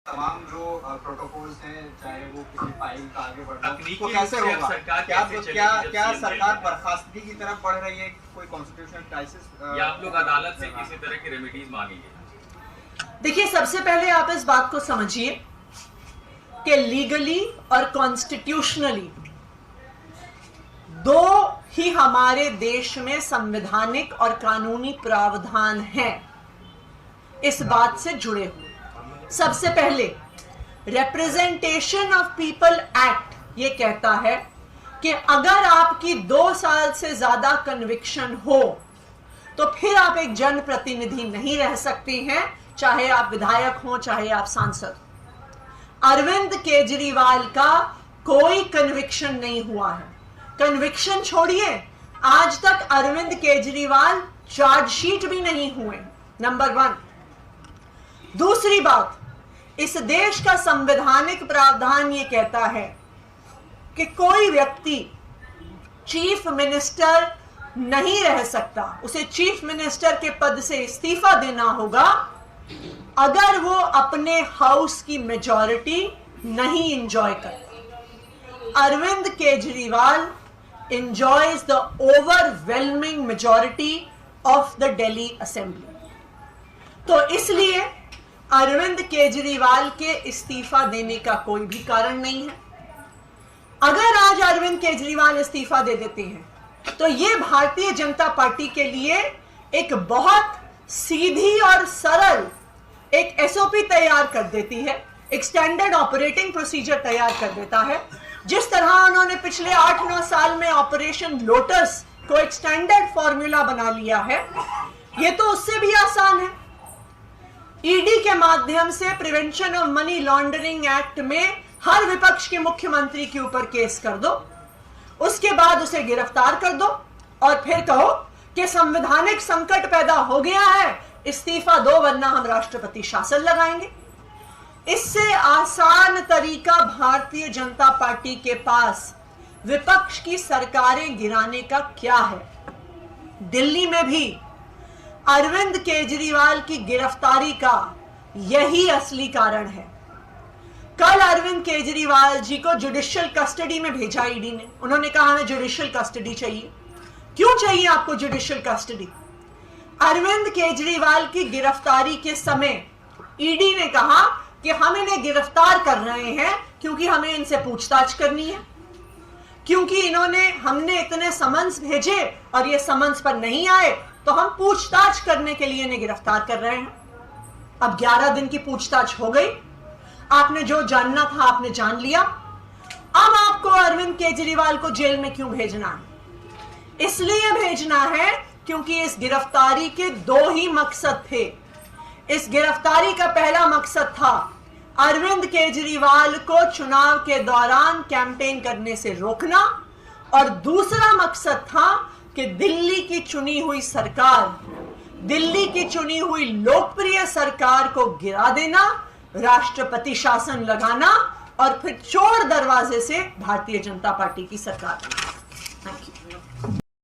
तमाम जो प्रोटोकॉल्स हैं, चाहे वो किसी फाइल का आगे बढ़ना तकनीकी तो कैसे रूप से अब होगा? सरकार क्या कैसे चलेगी क्या जब क्या CM सरकार नहीं बर्खास्तगी की तरफ बढ़ रही है? कोई कॉन्स्टिट्यूशनल क्राइसिस या आप लोग अदालत से किसी तरह की रेमेडीज मांगेंगे? देखिए, सबसे पहले आप इस बात को समझिए कि लीगली और कॉन्स्टिट्यूशनली दो ही हमारे देश में संवैधानिक और कानूनी प्रावधान हैं इस बात से जुड़े हुए। सबसे पहले रिप्रेजेंटेशन ऑफ पीपल एक्ट ये कहता है कि अगर आपकी 2 साल से ज्यादा कन्विक्शन हो तो फिर आप एक जनप्रतिनिधि नहीं रह सकते हैं, चाहे आप विधायक हो चाहे आप सांसद। अरविंद केजरीवाल का कोई कन्विक्शन नहीं हुआ है। कन्विक्शन छोड़िए, आज तक अरविंद केजरीवाल चार्जशीट भी नहीं हुए, नंबर 1। दूसरी बात, इस देश का संवैधानिक प्रावधान ये कहता है कि कोई व्यक्ति चीफ मिनिस्टर नहीं रह सकता, उसे चीफ मिनिस्टर के पद से इस्तीफा देना होगा अगर वो अपने हाउस की मेजॉरिटी नहीं एंजॉय करता। Arvind Kejriwal enjoys the overwhelming majority of the Delhi Assembly। तो इसलिए अरविंद केजरीवाल के इस्तीफा देने का कोई भी कारण नहीं है। अगर आज अरविंद केजरीवाल इस्तीफा दे देते हैं तो ये भारतीय जनता पार्टी के लिए एक बहुत सीधी और सरल एक एसओपी तैयार कर देती है, एक स्टैंडर्ड ऑपरेटिंग प्रोसीजर तैयार कर देता है। जिस तरह उन्होंने पिछले 8-9 साल में ऑपरेशन लोटस को एक स्टैंडर्ड फॉर्मूला बना लिया है, ये तो उससे भी आसान है। ईडी के माध्यम से prevention of money laundering act में हर विपक्ष के मुख्यमंत्री के ऊपर केस कर दो, उसके बाद उसे गिरफ्तार कर दो और फिर कहो कि संवैधानिक संकट पैदा हो गया है, इस्तीफा दो वरना हम राष्ट्रपति शासन लगाएंगे। इससे आसान तरीका भारतीय जनता पार्टी के पास विपक्ष की सरकारें गिराने का क्या है? दिल्ली में भी अरविंद केजरीवाल की गिरफ्तारी का यही असली कारण है। कल अरविंद केजरीवाल जी को जुडिशियल कस्टडी में भेजा ईडी ने। उन्होंने कहा हमें जुडिशियल कस्टडी चाहिए। क्यों चाहिए आपको जुडिशियल कस्टडी? अरविंद केजरीवाल की गिरफ्तारी के समय ईडी ने कहा कि हम इन्हें गिरफ्तार कर रहे हैं क्योंकि हमें इनसे पूछताछ करनी है, क्योंकि हमने इतने समन्स भेजे और ये समन्स पर नहीं आए तो हम पूछताछ करने के लिए इन्हें गिरफ्तार कर रहे हैं। अब 11 दिन की पूछताछ हो गई, आपने जो जानना था आपने जान लिया। अब आपको अरविंद केजरीवाल को जेल में क्यों भेजना है? इसलिए भेजना है क्योंकि इस गिरफ्तारी के 2 ही मकसद थे। इस गिरफ्तारी का पहला मकसद था अरविंद केजरीवाल को चुनाव के दौरान कैंपेन करने से रोकना और दूसरा मकसद था कि दिल्ली की चुनी हुई सरकार, दिल्ली की चुनी हुई लोकप्रिय सरकार को गिरा देना, राष्ट्रपति शासन लगाना और फिर चोर दरवाजे से भारतीय जनता पार्टी की सरकार।